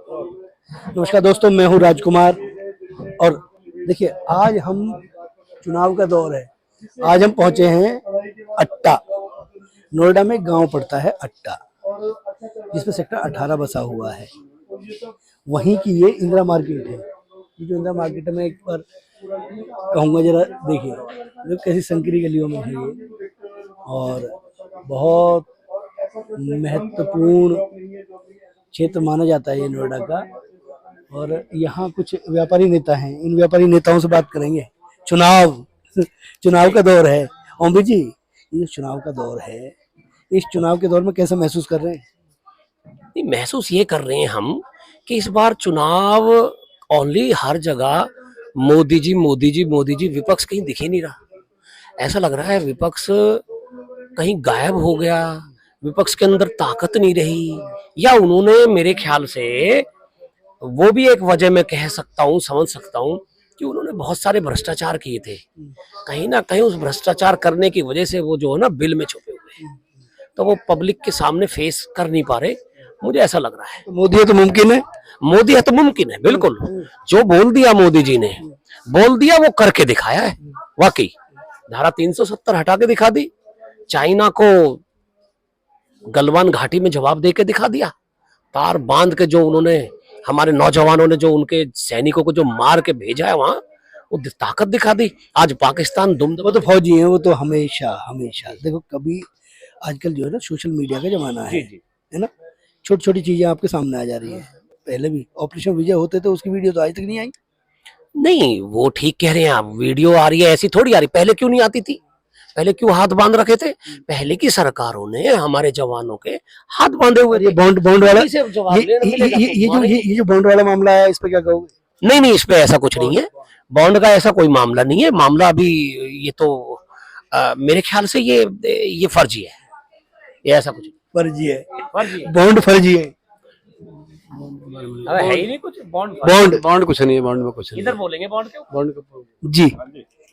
नमस्कार दोस्तों, मैं हूं राजकुमार और देखिए आज हम चुनाव का दौर है। आज हम पहुंचे हैं अट्टा। नोएडा में गांव पड़ता है अट्टा, जिसमें सेक्टर 18 बसा हुआ है। वहीं की ये इंदिरा मार्केट है। ये जो इंदिरा मार्केट है, मैं एक बार कहूँगा जरा देखिए, जो कैसी संकरी गलियों में है ये, और बहुत महत्वपूर्ण क्षेत्र माना जाता है ये नोएडा का। और यहाँ कुछ व्यापारी नेता हैं, इन व्यापारी नेताओं से बात करेंगे। चुनाव का दौर है। ओमबी जी, ये चुनाव का दौर है, इस चुनाव के दौर में कैसा महसूस कर रहे हैं? नहीं, महसूस ये कर रहे हैं हम कि इस बार चुनाव ओनली हर जगह मोदी जी मोदी जी मोदी जी, विपक्ष कहीं दिख ही नहीं रहा। ऐसा लग रहा है विपक्ष कहीं गायब हो गया, विपक्ष के अंदर ताकत नहीं रही, या उन्होंने मेरे ख्याल से वो भी एक वजह मैं कह सकता हूँ, समझ सकता हूँ कि उन्होंने बहुत सारे भ्रष्टाचार किए थे। कहीं ना कहीं उस भ्रष्टाचार करने की वजह से वो जो है ना बिल में छुपे हुए हैं, तो वो पब्लिक के सामने फेस कर नहीं पा रहे। मुझे ऐसा लग रहा है। तो मोदी है तो मुमकिन है, मोदी है तो मुमकिन है, बिल्कुल। जो बोल दिया मोदी जी ने, बोल दिया, वो करके दिखाया है। वाकई धारा 370 हटा के दिखा दी, चाइना को गलवान घाटी में जवाब दे के दिखा दिया, तार बांध के जो उन्होंने हमारे नौजवानों ने जो उनके सैनिकों को जो मार के भेजा है वहां, वो ताकत दिखा दी। आज पाकिस्तान वो तो फौजी हैं, वो तो हमेशा हमेशा देखो कभी। आजकल जो है ना सोशल मीडिया का जमाना है ना, छोटी छोटी चीजें आपके सामने आ जा रही है। पहले भी ऑपरेशन विजय होते थे, उसकी वीडियो तो आज तक नहीं आई। नहीं, वो ठीक कह रहे हैं आप, वीडियो आ रही है, ऐसी थोड़ी आ रही। पहले क्यों नहीं आती थी? पहले क्यों हाथ बांध रखे थे? पहले की सरकारों ने हमारे जवानों के हाथ बांधे हुए ये बॉन्ड वाला, ये जो बॉन्ड वाला मामला है, इस पे क्या कहोगे? नहीं नहीं, इस पे ऐसा कुछ नहीं है। बॉन्ड का ऐसा कोई मामला नहीं है। मामला अभी ये तो मेरे ख्याल से ये फर्जी है। ये ऐसा कुछ फर्जी है, बॉन्ड फर्जी है। है ही नहीं कुछ। बॉन्ड कुछ नहीं है, बॉन्ड में कुछ नहीं। इधर बोलेंगे बॉन्ड क्यों? बॉन्ड जी,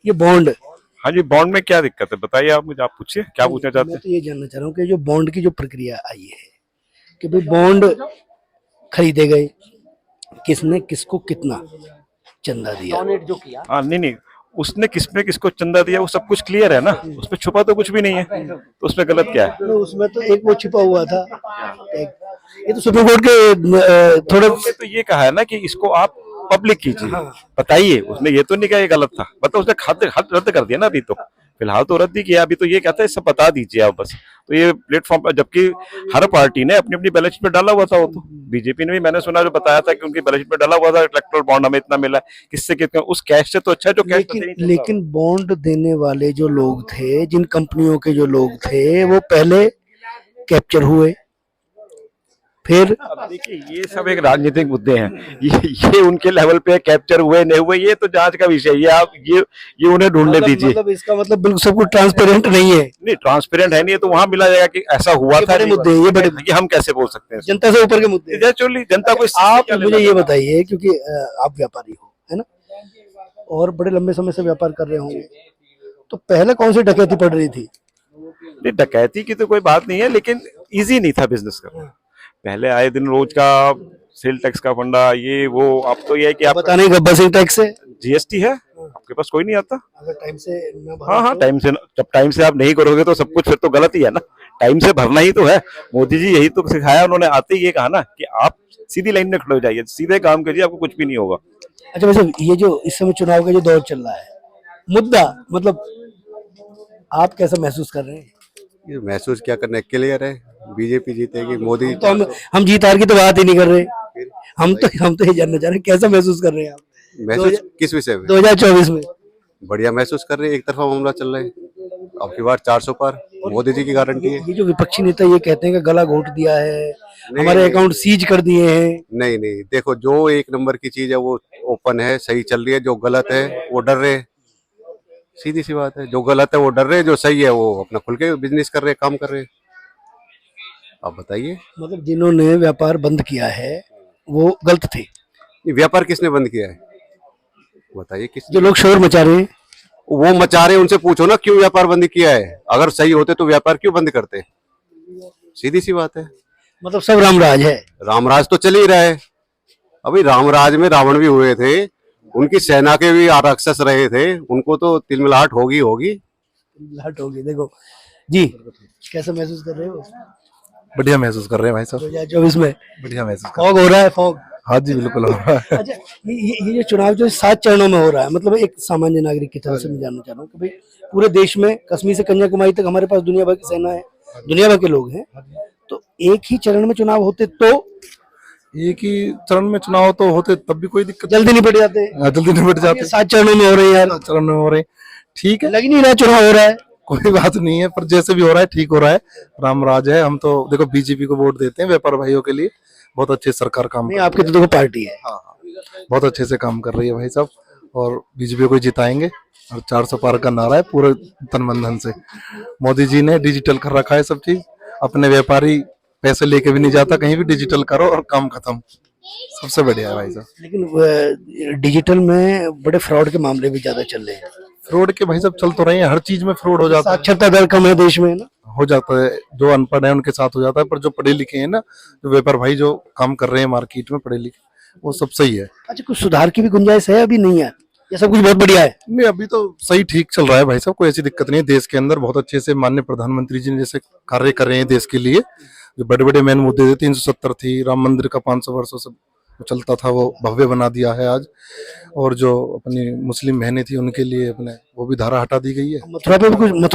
ये बॉन्ड। हाँ जी, बॉन्ड में क्या दिक्कत है बताइए आप मुझे। आप पूछिए क्या पूछना चाहते हैं। मैं तो ये जानना चाह रहा हूँ कि जो बॉन्ड की जो प्रक्रिया आई है कि भाई बॉन्ड खरीदे गए, किसने किसको कितना चंदा दिया, डोनेट जो किया। हाँ नहीं, उसने किसने किसको चंदा दिया वो सब कुछ क्लियर है ना, उसमें छुपा तो कुछ भी नहीं है, तो उसमें गलत क्या है? तो उसमें तो एक वो छिपा हुआ था। ये तो सुप्रीम कोर्ट के थोड़े तो ये कहा है ना कि इसको आप पब्लिक कीजिए, बताइए। उसने ये तो नहीं कहा ये गलत था, मतलब उसने हद रद्द कर दिया ना। अभी तो फिलहाल तो रद्द ही किया, अभी तो ये कहता है सब बता दीजिए आप बस। तो ये प्लेटफॉर्म पर, जबकि हर पार्टी ने अपनी अपनी बैलेंस शीट में डाला हुआ था। वो तो बीजेपी ने भी, मैंने सुना, जो बताया था कि उनकी बैलेंस शीट में डाला हुआ था इलेक्टोरल बॉन्ड हमें इतना मिला, किससे कितना, उस कैश से तो अच्छा जो कैश। लेकिन बॉन्ड देने वाले जो लोग थे, जिन कंपनियों के जो लोग थे, वो पहले कैप्चर हुए, फिर देखिए ये सब एक राजनीतिक मुद्दे हैं। ये उनके लेवल पे कैप्चर हुए नहीं हुए, ये तो जांच का विषय है। आप ये उन्हें ढूंढने दीजिए। मतलब इसका मतलब बिल्कुल सब कुछ ट्रांसपेरेंट नहीं है। नहीं, ट्रांसपेरेंट है नहीं, तो वहां मिला जाएगा कि ऐसा हुआ था। बड़े मुद्दे, ये हम कैसे बोल सकते हैं? जनता से ऊपर के मुद्दे। एक्चुअली जनता को आप मुझे ये बताइए, क्योंकि आप व्यापारी हो, है ना, और बड़े लंबे समय से व्यापार कर रहे होंगे, तो पहले कौन सी डकैती पड़ रही थी? नहीं, डकैती की तो कोई बात नहीं है, लेकिन इजी नहीं था बिजनेस करना। पहले आए दिन रोज का सेल टैक्स का फंडा, ये वो। अब तो ये है कि आप पता नहीं, गब्बर सिंह टैक्स है, जीएसटी है, आपके पास कोई नहीं आता। अगर टाइम से न भरा हाँ, टाइम से, जब टाइम से आप नहीं करोगे तो सब कुछ फिर तो गलत ही है ना। टाइम से भरना ही तो है। मोदी जी यही तो सिखाया उन्होंने, आते ही ये कहा ना कि आप सीधी लाइन में खड़े हो जाइए, सीधे काम करिए, आपको कुछ भी नहीं होगा। अच्छा, वैसे ये जो इस समय चुनाव का जो दौर चल रहा है, मुद्दा मतलब आप कैसा महसूस कर रहे हैं? ये महसूस क्या करना है, क्लियर है, बीजेपी जीतेगी। मोदी तो हम जीत हार की तो बात ही नहीं कर रहे। हम तो ये जानना चाह रहे हैं कैसा महसूस कर रहे हैं आप महसूस किस विषय में? 2024 में बढ़िया महसूस कर रहे हैं। एक तरफा मामला चल रहा है, अब की बार 400 पार, मोदी जी की गारंटी है। ये जो विपक्षी नेता ये कहते हैं कि गला घोट दिया है, हमारे अकाउंट सीज कर दिए हैं। नहीं, देखो, जो एक नंबर की चीज है वो ओपन है, सही चल रही है। जो गलत है वो डर रहे, सीधी सी बात है। जो गलत है वो डर रहे, जो सही है वो अपना खुल के बिजनेस कर रहे, काम कर रहे। आप बताइए। मतलब जिन्होंने व्यापार बंद किया है वो गलत थे? व्यापार किसने बंद किया है बताइए? किस जो लोग शोर मचा रहे हैं, वो मचा रहे, उनसे पूछो ना क्यों व्यापार बंद किया है। अगर सही होते तो व्यापार क्यों बंद करते? सीधी सी बात है। मतलब सब रामराज है। रामराज तो चल ही रहा है, अभी रामराज में रावण भी हुए थे, उनकी सेना के भी राक्षस रहे थे, उनको तो तिलमिलाहट होगी होगी। लाट होगी। देखो जी, कैसा महसूस कर रहे हो बढ़िया महसूस कर रहे हैं भाई साहब, 2024 में? बढ़िया महसूस कर फॉग हो रहा है, फॉग। हाँ जी बिल्कुल हो रहा है। अच्छा, ये जो चुनाव जो 7 चरणों में हो रहा है, मतलब एक सामान्य नागरिक की तरह से मैं जानना चाह रहा हूँ कि भाई पूरे देश में कश्मीर से कन्याकुमारी तक हमारे पास दुनिया भर की सेना है, दुनिया भर के लोग हैं, तो एक ही चरण में चुनाव होते तो एक ही चरण में चुनाव तो होते तब भी कोई दिक्कत जल्दी निपट जाते। जल्दी निपट जाते। 7 चरणों में हो रहे हैं यार, चरण में हो रहे हैं, ठीक है, लग नहीं रहा चुनाव हो रहा है। कोई बात नहीं है, पर जैसे भी हो रहा है ठीक हो रहा है। रामराज है, हम तो देखो बीजेपी को वोट देते हैं व्यापार भाइयों के लिए, बहुत अच्छे सरकार काम नहीं, आपकी तो देखो पार्टी है। हाँ बहुत अच्छे से काम कर रही है भाई साहब, और बीजेपी को जिताएंगे। और 400 पार का नारा है पूरे तन मन धन से। मोदी जी ने डिजिटल कर रखा है सब चीज, अपने व्यापारी पैसे लेके भी नहीं जाता कहीं भी, डिजिटल करो और काम खत्म, सबसे बढ़िया है भाई साहब। लेकिन डिजिटल में बड़े फ्रॉड के मामले भी ज्यादा चल रहे हैं। फ्रॉड के भाई साहब चल तो रहे हैं, हर चीज में फ्रॉड हो जाता है, साक्षरता दर कम है देश में, है ना? हो जाता है, जो अनपढ़ है उनके साथ हो जाता है, पर जो पढ़े लिखे हैं ना, जो व्यापार भाई जो काम कर रहे हैं मार्केट में पढ़े लिखे, वो सब सही है। अच्छा, कुछ सुधार की भी गुंजाइश है, अभी नहीं है? ये सब कुछ बहुत बढ़िया है? नहीं अभी तो सही ठीक चल रहा है भाई साहब, कोई ऐसी दिक्कत नहीं है। देश के अंदर बहुत अच्छे से माननीय प्रधानमंत्री जी ने जैसे कार्य कर रहे हैं देश के लिए, जो बड़े बड़े मेन मुद्दे थे, 370 थी, राम मंदिर का 500 वर्षों से चलता था वो भव्य बना दिया है आज, और जो अपनी मुस्लिम बहनें थी उनके लिए अपने वो भी धारा हटा दी गई है। मथुरा पे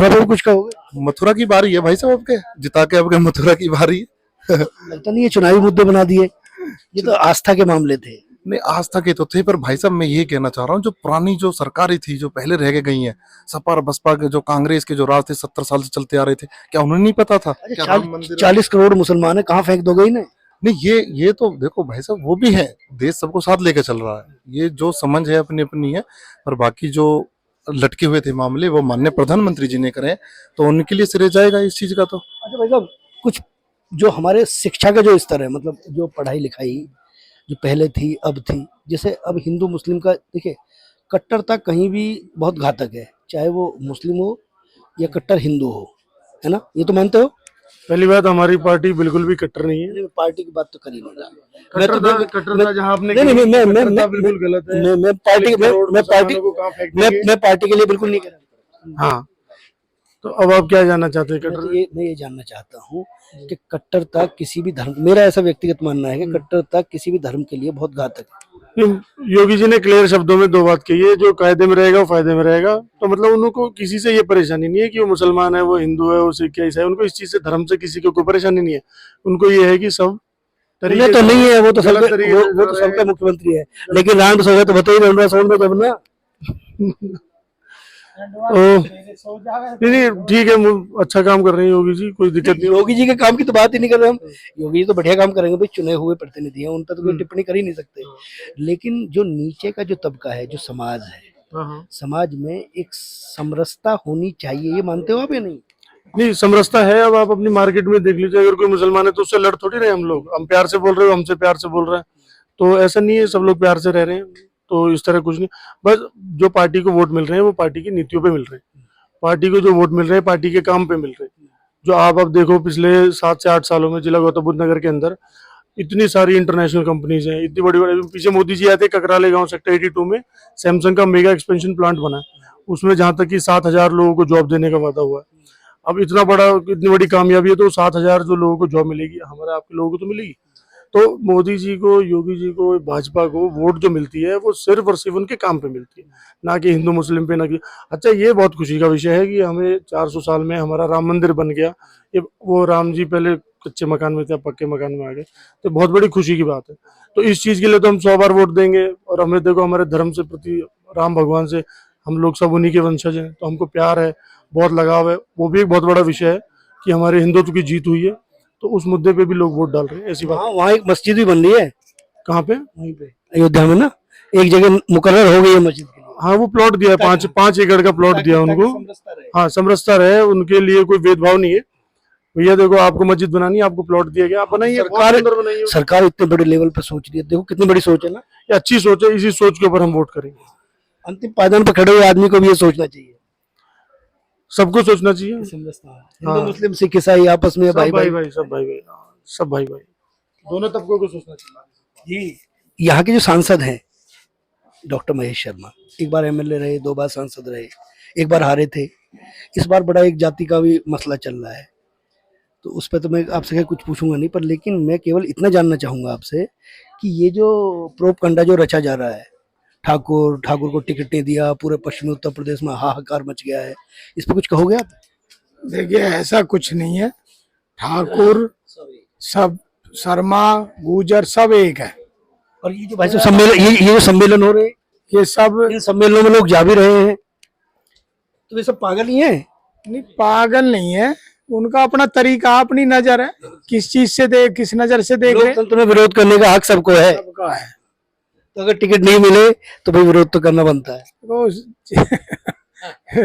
भी कुछ कहोगे? मथुरा की बारी है भाई साहब, आपके जिता के आपके मथुरा की बारी है। लगता नहीं है चुनावी मुद्दे बना दिए, ये तो आस्था के मामले थे। नहीं आस्था के तो थे, पर भाई साहब मैं ये कहना चाह रहा हूँ, जो पुरानी जो सरकारें थी जो पहले रह के गई हैं, सपा और बसपा के जो कांग्रेस के जो राज थे 70 साल से चलते आ रहे थे, क्या उन्हें नहीं पता था? क्या राम मंदिर 40 करोड़ मुसलमान है, कहाँ फेंक दोगे इन्हें? नहीं ये तो देखो भाई साहब वो भी है, देश सबको साथ लेके चल रहा है, ये जो समझ है अपनी अपनी है, पर बाकी जो लटके हुए थे मामले वो माननीय प्रधानमंत्री जी ने करे, तो उनके लिए सिरे जाएगा इस चीज का। तो अच्छा भाई साहब, कुछ जो हमारे शिक्षा का जो स्तर है, मतलब जो पढ़ाई लिखाई जो पहले थी अब थी, जैसे अब हिंदू मुस्लिम का देखिए, कट्टरता कहीं भी बहुत घातक है, चाहे वो मुस्लिम हो या कट्टर हिंदू हो, है ना? ये तो मानते हो? पहली बात, हमारी पार्टी बिल्कुल भी कट्टर नहीं है। नहीं, मैं पार्टी की बात तो कर ही नहीं रहा। कट्टरता जहां आपने नहीं नहीं, कट्टरता बिल्कुल गलत है। मैं पार्टी मैं पार्टी के लिए बिल्कुल नहीं कर रहा। हाँ, तो अब आप क्या जानना चाहते हैं? कट्टर मैं ये जानना चाहता हूँ कि कट्टरता किसी भी धर्म, मेरा ऐसा व्यक्तिगत मानना है कि कट्टरता किसी भी धर्म के लिए बहुत घातक है। योगी जी ने क्लियर शब्दों में 2 बात कही है, जो कायदे में रहेगा वो फायदे में रहेगा। तो मतलब उनको किसी से ये परेशानी नहीं है कि वो मुसलमान है, वो हिंदू है, वो सिख है, ईसाई, उनको इस चीज से, धर्म से किसी को कोई परेशानी नहीं है। उनको ये है कि सब उन्हें तो नहीं है, वो तो सबका मुख्यमंत्री है, लेकिन राम सोचा तो बताइए 15 में जब ना नहीं ठीक है, अच्छा काम कर रहे हैं योगी जी, कोई दिक्कत नहीं। योगी जी के काम की तो बात ही नहीं कर रहे हम, योगी जी तो बढ़िया काम करेंगे भाई, चुने हुए प्रतिनिधि हैं, उन पर तो कोई टिप्पणी कर ही नहीं सकते। लेकिन जो नीचे का जो तबका है, जो समाज है, समाज में एक समरसता होनी चाहिए, ये मानते हो आप या नहीं? नहीं, समरसता है। अब आप अपनी मार्केट में देख लीजिए, अगर कोई मुसलमान है तो उससे लड़ थोड़ी रहे हम लोग, हम प्यार से बोल रहे हो, हमसे प्यार से बोल रहे हैं, तो ऐसा नहीं है, सब लोग प्यार से रह रहे हैं, तो इस तरह कुछ नहीं। बस जो पार्टी को वोट मिल रहे हैं वो पार्टी की नीतियों पे मिल रहे हैं, पार्टी को जो वोट मिल रहे हैं पार्टी के काम पे मिल रहे हैं। जो आप अब देखो, पिछले 7 से 8 सालों में जिला गौतम बुद्ध नगर के अंदर इतनी सारी इंटरनेशनल कंपनीज हैं, इतनी बड़ी बड़ी, पीछे मोदी जी आए थे ककराले गांव सेक्टर 82 में सैमसंग का मेगा एक्सपेंशन प्लांट बना, उसमें जहां तक कि 7,000 लोगों को जॉब देने का वादा हुआ है। अब इतना बड़ा, इतनी बड़ी कामयाबी है, तो 7,000 जो लोगों को जॉब मिलेगी, हमारे आपके लोगों को तो मिलेगी। तो मोदी जी को, योगी जी को, भाजपा को वोट जो मिलती है वो सिर्फ और सिर्फ उनके काम पे मिलती है, ना कि हिंदू मुस्लिम पे, ना कि। अच्छा, ये बहुत खुशी का विषय है कि हमें 400 साल में हमारा राम मंदिर बन गया। ये वो राम जी पहले कच्चे मकान में थे, पक्के मकान में आ गए, तो बहुत बड़ी खुशी की बात है। तो इस चीज के लिए तो हम 100 बार वोट देंगे। और हमें देखो, हमारे धर्म से प्रति, राम भगवान से, हम लोग सब उन्हीं के वंशज हैं, तो हमको प्यार है, बहुत लगाव है। वो भी एक बहुत बड़ा विषय है कि हमारे हिंदुत्व की जीत हुई है, तो उस मुद्दे पे भी लोग वोट डाल रहे हैं, ऐसी बात। वहाँ एक मस्जिद भी बन रही है। कहाँ पे? वहीं पे अयोध्या में ना, एक जगह मुकर्रर हो गई है मस्जिद के लिए। हाँ, वो प्लॉट दिया है, 5 एकड़ का प्लॉट दिया उनको। हाँ, समरसता रहे, उनके लिए कोई भेदभाव नहीं है। भैया देखो, आपको मस्जिद बनानी है, आपको प्लॉट दिया गया, आप बनाइए, सरकार इतने बड़े लेवल पे सोच रही है, देखो कितनी बड़ी सोच है ना, ये अच्छी सोच है, इसी सोच के ऊपर हम वोट करेंगे। अंतिम पायदान पर खड़े हुए आदमी को भी ये सोचना चाहिए, सबको सोचना चाहिए। हिंदू मुस्लिम सिख ईसाई आपस में सब भाई भाई, सब भाई भाई, सब भाई भाई, दोनों तबकों को सोचना चाहिए। जी, यहाँ के जो सांसद हैं डॉक्टर महेश शर्मा, एक बार एमएलए रहे, 2 बार सांसद रहे, एक बार हारे थे, इस बार बड़ा एक जाति का भी मसला चल रहा है, तो उस पर तो मैं आपसे कुछ पूछूंगा नहीं, पर लेकिन मैं केवल इतना जानना चाहूंगा आपसे कि ये जो प्रोपगंडा जो रचा जा रहा है, ठाकुर को टिकट नहीं दिया, पूरे पश्चिमी उत्तर प्रदेश में हाहाकार मच गया है, इस पर कुछ कहोगे आप? देखिए ऐसा कुछ नहीं है, ठाकुर सब शर्मा गुजर सब एक है। और ये जो भाई साहब सम्मेलन, ये जो सम्मेलन हो रहे हैं, ये सब इन सम्मेलनों में लोग जा भी रहे हैं, तो ये सब पागल ही हैं? नहीं, पागल नहीं है, उनका अपना तरीका, अपनी नजर है, किस चीज से देख, किस नजर से देख रहे हैं, लोकतंत्र में विरोध करने का हक सबको है, सबका है। तो अगर टिकट नहीं मिले तो भाई विरोध तो करना बनता है। तो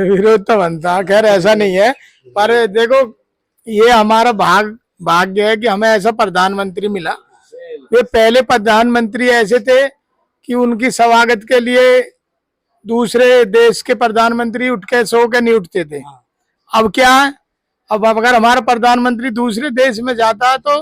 विरोध तो बनता है, खैर ऐसा नहीं है, पर देखो ये हमारा भाग्य है कि हमें ऐसा प्रधानमंत्री मिला। ये पहले प्रधानमंत्री ऐसे थे कि उनकी स्वागत के लिए दूसरे देश के प्रधानमंत्री उठ के सो के नहीं उठते थे। अब क्या है, अब अगर हमारा प्रधानमंत्री दूसरे देश में जाता है तो